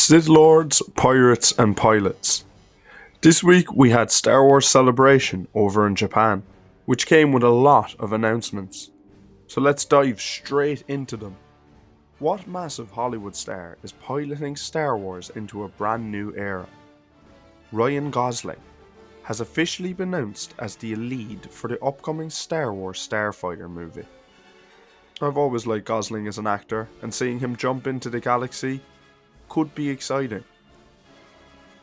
Sith Lords, Pirates and Pilots. This week we had Star Wars Celebration over in Japan, which came with a lot of announcements. So let's dive straight into them. What massive Hollywood star is piloting Star Wars into a brand new era? Ryan Gosling has officially been announced as the lead for the upcoming Star Wars Starfighter movie. I've always liked Gosling as an actor, and seeing him jump into the galaxy could be exciting.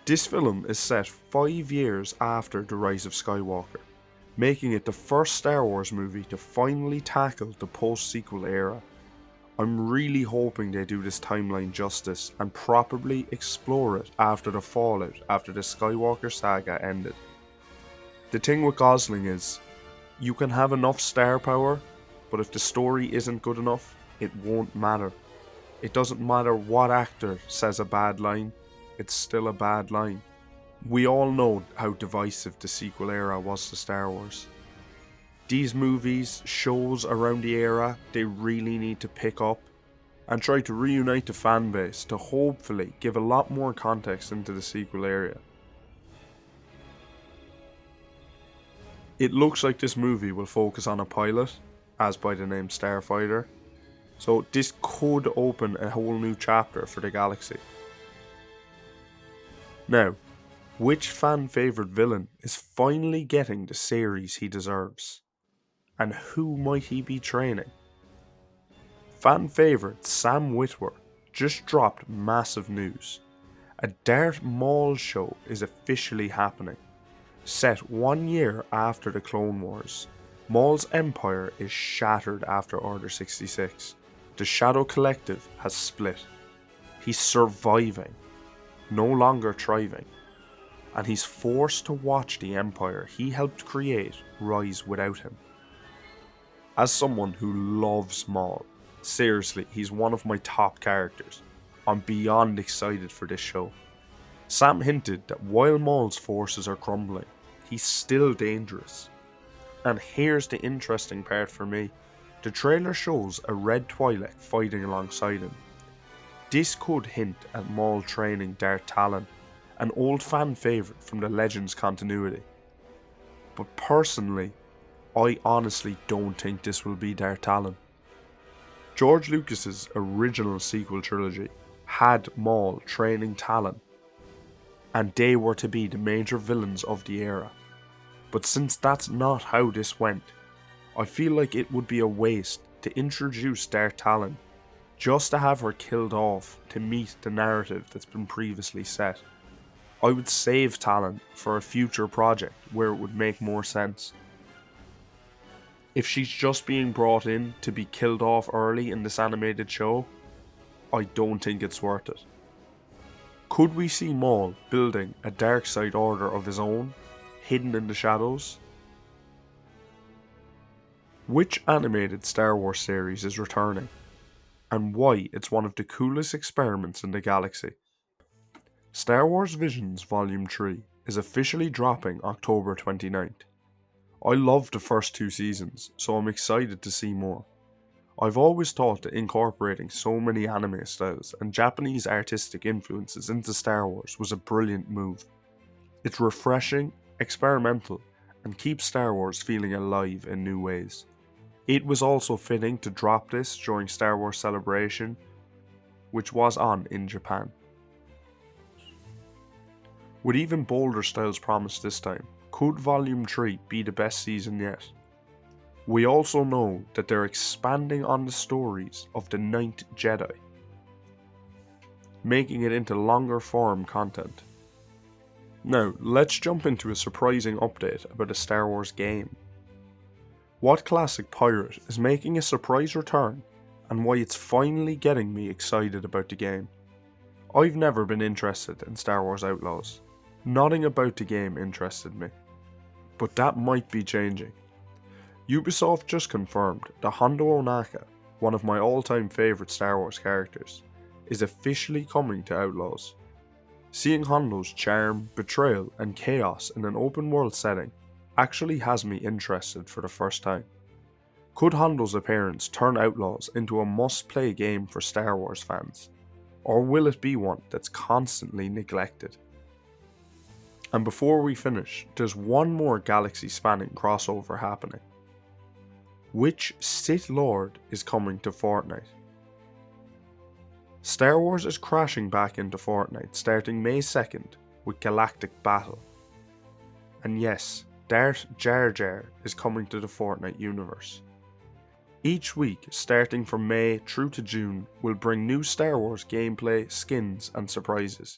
This film is set 5 years after the Rise of Skywalker, making it the first Star Wars movie to finally tackle the post-sequel era. I'm really hoping they do this timeline justice and properly explore it after the fallout after the Skywalker saga ended. The thing with Gosling is, you can have enough star power, but if the story isn't good enough, it won't matter. It doesn't matter what actor says a bad line, it's still a bad line. We all know how divisive the sequel era was to Star Wars. These movies, shows around the era, they really need to pick up and try to reunite the fan base to hopefully give a lot more context into the sequel era. It looks like this movie will focus on a pilot, as by the name Starfighter, so this could open a whole new chapter for the galaxy. Now, which fan favourite villain is finally getting the series he deserves? And who might he be training? Fan favourite Sam Witwer just dropped massive news. A Darth Maul show is officially happening. Set 1 year after the Clone Wars, Maul's empire is shattered after Order 66. The Shadow Collective has split. He's surviving, no longer thriving, and he's forced to watch the empire he helped create rise without him. As someone who loves Maul, seriously, he's one of my top characters. I'm beyond excited for this show. Sam hinted that while Maul's forces are crumbling, he's still dangerous. And here's the interesting part for me. The trailer shows a Red Twi'lek fighting alongside him. This could hint at Maul training Darth Talon, an old fan favourite from the Legends continuity. But personally, I honestly don't think this will be Darth Talon. George Lucas's original sequel trilogy had Maul training Talon, and they were to be the major villains of the era. But since that's not how this went, I feel like it would be a waste to introduce Darth Talon just to have her killed off to meet the narrative that's been previously set. I would save Talon for a future project where it would make more sense. If she's just being brought in to be killed off early in this animated show, I don't think it's worth it. Could we see Maul building a dark side order of his own, hidden in the shadows? Which animated Star Wars series is returning, and why it's one of the coolest experiments in the galaxy? Star Wars Visions Volume 3 is officially dropping October 29th. I loved the first 2 seasons, so I'm excited to see more. I've always thought that incorporating so many anime styles and Japanese artistic influences into Star Wars was a brilliant move. It's refreshing, experimental, and keeps Star Wars feeling alive in new ways. It was also fitting to drop this during Star Wars Celebration, which was on in Japan. With even bolder styles promised this time, could Volume 3 be the best season yet? We also know that they're expanding on the stories of the Ninth Jedi, making it into longer form content. Now, let's jump into a surprising update about a Star Wars game. What classic pirate is making a surprise return, and why it's finally getting me excited about the game? I've never been interested in Star Wars Outlaws. Nothing about the game interested me. But that might be changing. Ubisoft just confirmed that Hondo Ohnaka, one of my all-time favourite Star Wars characters, is officially coming to Outlaws. Seeing Hondo's charm, betrayal and chaos in an open world setting actually has me interested for the first time. Could Hondo's appearance turn Outlaws into a must-play game for Star Wars fans? Or will it be one that's constantly neglected? And before we finish, there's one more galaxy-spanning crossover happening. Which Sith Lord is coming to Fortnite? Star Wars is crashing back into Fortnite starting May 2nd with Galactic Battle. And yes, Darth Jar Jar is coming to the Fortnite universe. Each week, starting from May through to June, will bring new Star Wars gameplay, skins and surprises.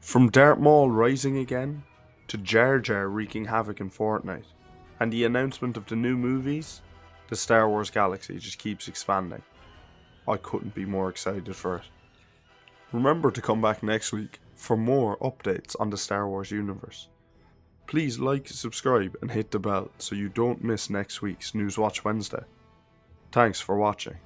From Darth Maul rising again, to Jar Jar wreaking havoc in Fortnite, and the announcement of the new movies, the Star Wars galaxy just keeps expanding. I couldn't be more excited for it. Remember to come back next week for more updates on the Star Wars universe. Please like, subscribe and hit the bell so you don't miss next week's News Watch Wednesday. Thanks for watching.